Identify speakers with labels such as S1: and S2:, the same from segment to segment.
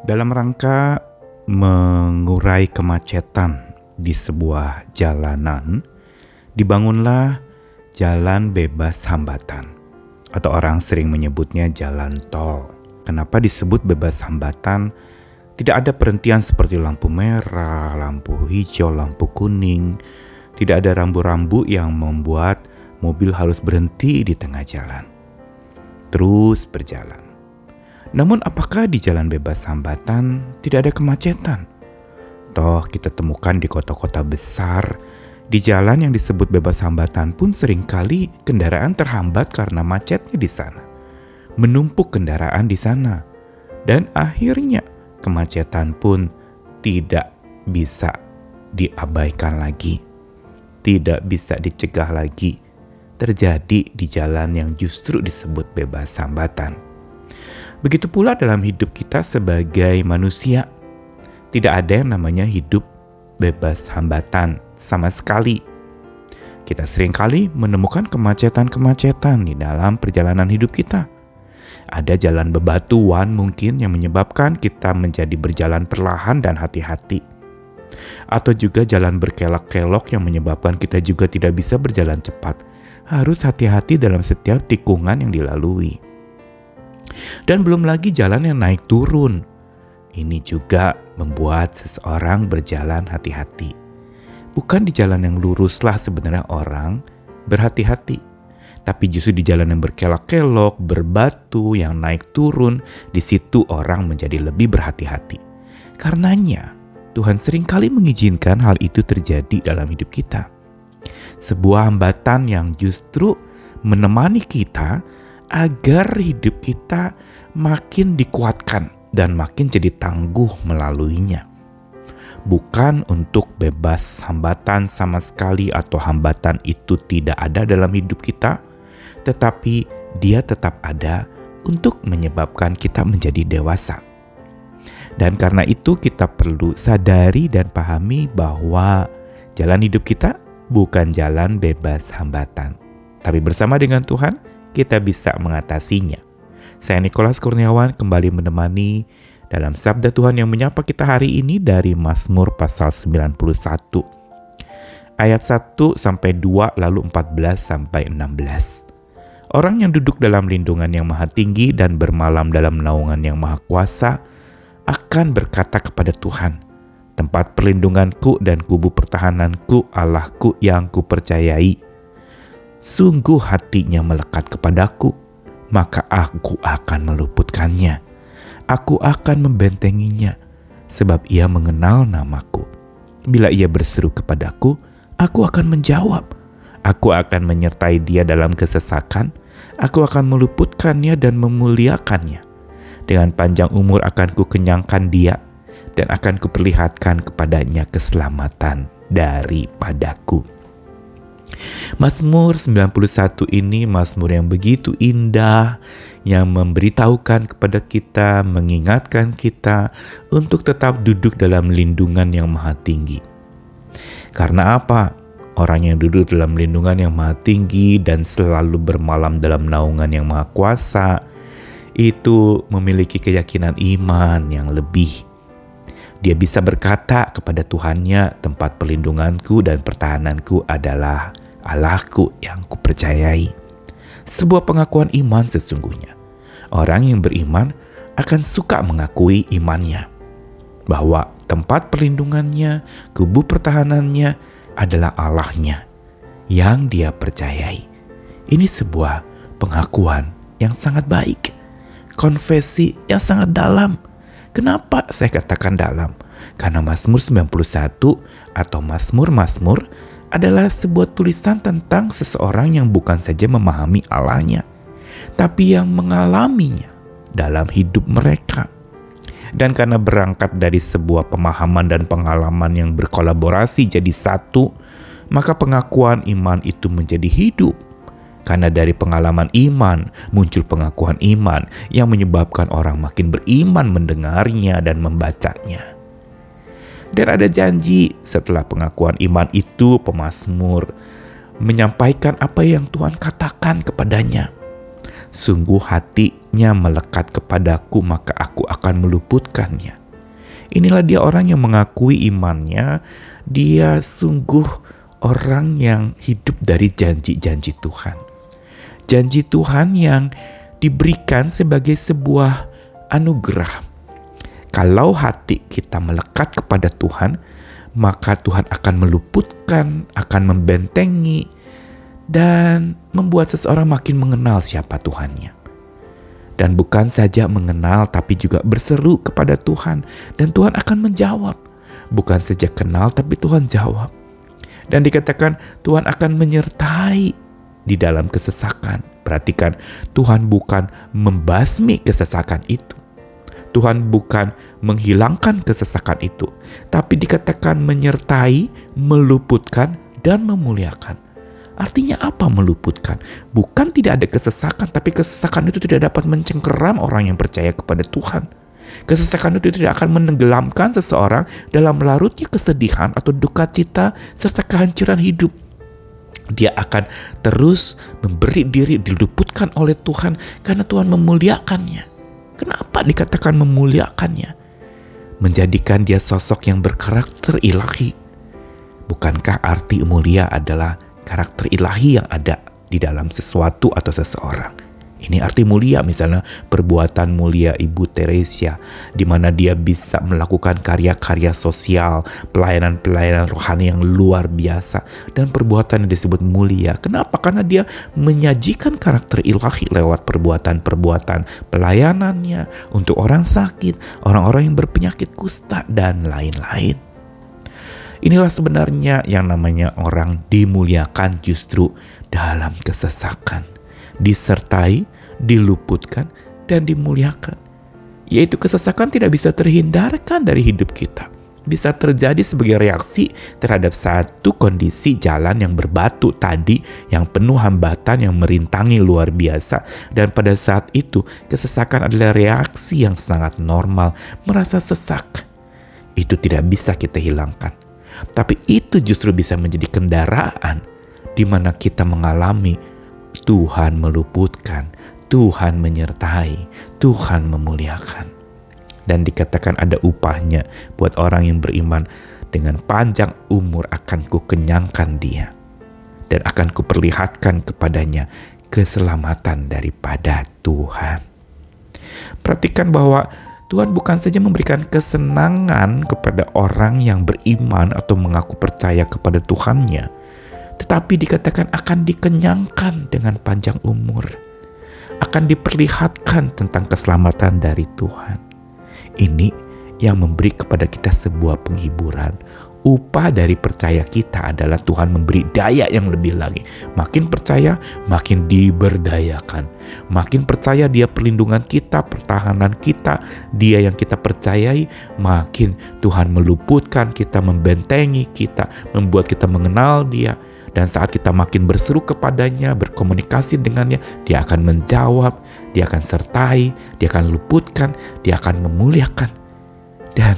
S1: Dalam rangka mengurai kemacetan di sebuah jalanan, dibangunlah jalan bebas hambatan, atau orang sering menyebutnya jalan tol. Kenapa disebut bebas hambatan? Tidak ada perhentian seperti lampu merah, lampu hijau, lampu kuning. Tidak ada rambu-rambu yang membuat mobil harus berhenti di tengah jalan. Terus berjalan. Namun apakah di jalan bebas hambatan tidak ada kemacetan? Toh kita temukan di kota-kota besar, di jalan yang disebut bebas hambatan pun seringkali kendaraan terhambat karena macetnya di sana. Menumpuk kendaraan di sana. Dan akhirnya kemacetan pun tidak bisa diabaikan lagi. Tidak bisa dicegah lagi. Terjadi di jalan yang justru disebut bebas hambatan. Begitu pula dalam hidup kita sebagai manusia. Tidak ada yang namanya hidup bebas hambatan sama sekali. Kita seringkali menemukan kemacetan-kemacetan di dalam perjalanan hidup kita. Ada jalan bebatuan mungkin yang menyebabkan kita menjadi berjalan perlahan dan hati-hati. Atau juga jalan berkelok-kelok yang menyebabkan kita juga tidak bisa berjalan cepat. Harus hati-hati dalam setiap tikungan yang dilalui. Dan belum lagi jalan yang naik turun. Ini juga membuat seseorang berjalan hati-hati. Bukan di jalan yang luruslah sebenarnya orang berhati-hati. Tapi justru di jalan yang berkelok-kelok, berbatu, yang naik turun, di situ orang menjadi lebih berhati-hati. Karenanya, Tuhan seringkali mengizinkan hal itu terjadi dalam hidup kita. Sebuah hambatan yang justru menemani kita agar hidup kita makin dikuatkan dan makin jadi tangguh melaluinya. Bukan untuk bebas hambatan sama sekali atau hambatan itu tidak ada dalam hidup kita, tetapi dia tetap ada untuk menyebabkan kita menjadi dewasa. Dan karena itu kita perlu sadari dan pahami bahwa jalan hidup kita bukan jalan bebas hambatan. Tapi bersama dengan Tuhan, kita bisa mengatasinya. Saya Nikolas Kurniawan kembali menemani dalam sabda Tuhan yang menyapa kita hari ini dari Mazmur pasal 91. Ayat 1-2 lalu 14-16. Orang yang duduk dalam lindungan yang maha tinggi dan bermalam dalam naungan yang maha kuasa akan berkata kepada Tuhan, tempat perlindunganku dan kubu pertahananku, Allahku yang kupercayai. Sungguh hatinya melekat kepadaku, maka aku akan meluputkannya. Aku akan membentenginya, sebab ia mengenal namaku. Bila ia berseru kepadaku, aku akan menjawab. Aku akan menyertai dia dalam kesesakan. Aku akan meluputkannya dan memuliakannya. Dengan panjang umur akan kukenyangkan dia, dan akan kuperlihatkan kepadanya keselamatan daripadaku. Mazmur 91 ini mazmur yang begitu indah, yang memberitahukan kepada kita, mengingatkan kita untuk tetap duduk dalam lindungan yang maha tinggi. Karena apa? Orang yang duduk dalam lindungan yang maha tinggi dan selalu bermalam dalam naungan yang maha kuasa, itu memiliki keyakinan iman yang lebih. Dia bisa berkata kepada Tuhannya, tempat perlindunganku dan pertahananku adalah Allahku yang kupercayai. Sebuah pengakuan iman sesungguhnya. Orang yang beriman akan suka mengakui imannya. Bahwa tempat perlindungannya, kubu pertahanannya adalah Allahnya yang dia percayai. Ini sebuah pengakuan yang sangat baik. Konfesi yang sangat dalam. Kenapa saya katakan dalam? Karena Mazmur 91 atau Mazmur-Mazmur adalah sebuah tulisan tentang seseorang yang bukan saja memahami Allahnya, tapi yang mengalaminya dalam hidup mereka. Dan karena berangkat dari sebuah pemahaman dan pengalaman yang berkolaborasi jadi satu, maka pengakuan iman itu menjadi hidup. Karena dari pengalaman iman muncul pengakuan iman yang menyebabkan orang makin beriman mendengarnya dan membacanya. Dan ada janji setelah pengakuan iman itu, pemazmur menyampaikan apa yang Tuhan katakan kepadanya. Sungguh hatinya melekat kepadaku, maka aku akan meluputkannya. Inilah dia orang yang mengakui imannya. Dia sungguh orang yang hidup dari janji-janji Tuhan. Janji Tuhan yang diberikan sebagai sebuah anugerah. Kalau hati kita melekat kepada Tuhan, maka Tuhan akan meluputkan, akan membentengi, dan membuat seseorang makin mengenal siapa Tuhannya. Dan bukan saja mengenal, tapi juga berseru kepada Tuhan, dan Tuhan akan menjawab. Bukan saja kenal, tapi Tuhan jawab. Dan dikatakan Tuhan akan menyertai di dalam kesesakan. Perhatikan, Tuhan bukan membasmi kesesakan itu. Tuhan bukan menghilangkan kesesakan itu, tapi dikatakan menyertai, meluputkan, dan memuliakan. Artinya apa meluputkan? Bukan tidak ada kesesakan, tapi kesesakan itu tidak dapat mencengkeram orang yang percaya kepada Tuhan. Kesesakan itu tidak akan menenggelamkan seseorang dalam larutnya kesedihan atau duka cita serta kehancuran hidup. Dia akan terus memberi diri diluputkan oleh Tuhan karena Tuhan memuliakannya. Kenapa dikatakan memuliakannya? Menjadikan dia sosok yang berkarakter ilahi. Bukankah arti mulia adalah karakter ilahi yang ada di dalam sesuatu atau seseorang? Ini arti mulia, misalnya perbuatan mulia Ibu Teresia, di mana dia bisa melakukan karya-karya sosial, pelayanan-pelayanan rohani yang luar biasa, dan perbuatan yang disebut mulia. Kenapa? Karena dia menyajikan karakter ilahi lewat perbuatan-perbuatan pelayanannya untuk orang sakit, orang-orang yang berpenyakit kusta, dan lain-lain. Inilah sebenarnya yang namanya orang dimuliakan justru dalam kesesakan. Disertai, diluputkan, dan dimuliakan. Yaitu kesesakan tidak bisa terhindarkan dari hidup kita. Bisa terjadi sebagai reaksi terhadap satu kondisi jalan yang berbatu tadi, yang penuh hambatan, yang merintangi luar biasa. Dan pada saat itu, kesesakan adalah reaksi yang sangat normal, merasa sesak. Itu tidak bisa kita hilangkan. Tapi itu justru bisa menjadi kendaraan di mana kita mengalami Tuhan meluputkan, Tuhan menyertai, Tuhan memuliakan. Dan dikatakan ada upahnya buat orang yang beriman. Dengan panjang umur akan kukenyangkan dia, dan akan kuperlihatkan kepadanya keselamatan daripada Tuhan. Perhatikan bahwa Tuhan bukan saja memberikan kesenangan kepada orang yang beriman atau mengaku percaya kepada Tuhannya, tetapi dikatakan akan dikenyangkan dengan panjang umur. Akan diperlihatkan tentang keselamatan dari Tuhan. Ini yang memberi kepada kita sebuah penghiburan. Upah dari percaya kita adalah Tuhan memberi daya yang lebih lagi. Makin percaya, makin diberdayakan. Makin percaya dia perlindungan kita, pertahanan kita, dia yang kita percayai, makin Tuhan meluputkan kita, membentengi kita, membuat kita mengenal dia. Dan saat kita makin berseru kepadanya, berkomunikasi dengannya, dia akan menjawab, dia akan sertai, dia akan luputkan, dia akan memuliakan. Dan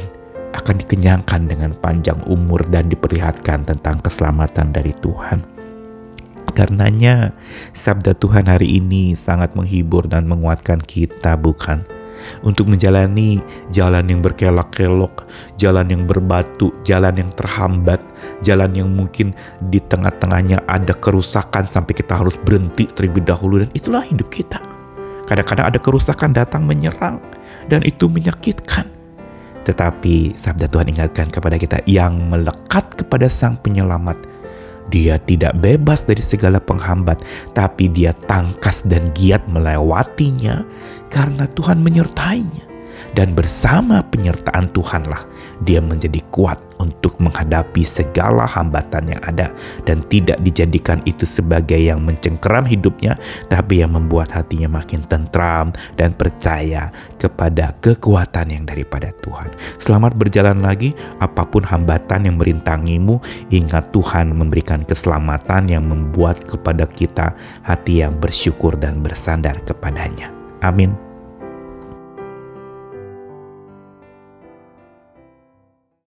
S1: akan dikenyangkan dengan panjang umur dan diperlihatkan tentang keselamatan dari Tuhan. Karenanya, sabda Tuhan hari ini sangat menghibur dan menguatkan kita, bukan? Untuk menjalani jalan yang berkelok-kelok, jalan yang berbatu, jalan yang terhambat, jalan yang mungkin di tengah-tengahnya ada kerusakan sampai kita harus berhenti terlebih dahulu, dan itulah hidup kita. Kadang-kadang ada kerusakan datang menyerang dan itu menyakitkan. Tetapi sabda Tuhan ingatkan kepada kita yang melekat kepada Sang Penyelamat, dia tidak bebas dari segala penghambat, tapi dia tangkas dan giat melewatinya karena Tuhan menyertainya. Dan bersama penyertaan Tuhanlah dia menjadi kuat untuk menghadapi segala hambatan yang ada, dan tidak dijadikan itu sebagai yang mencengkeram hidupnya, tapi yang membuat hatinya makin tentram dan percaya kepada kekuatan yang daripada Tuhan. Selamat berjalan lagi, apapun hambatan yang merintangimu, ingat Tuhan memberikan keselamatan yang membuat kepada kita hati yang bersyukur dan bersandar kepadanya. Amin.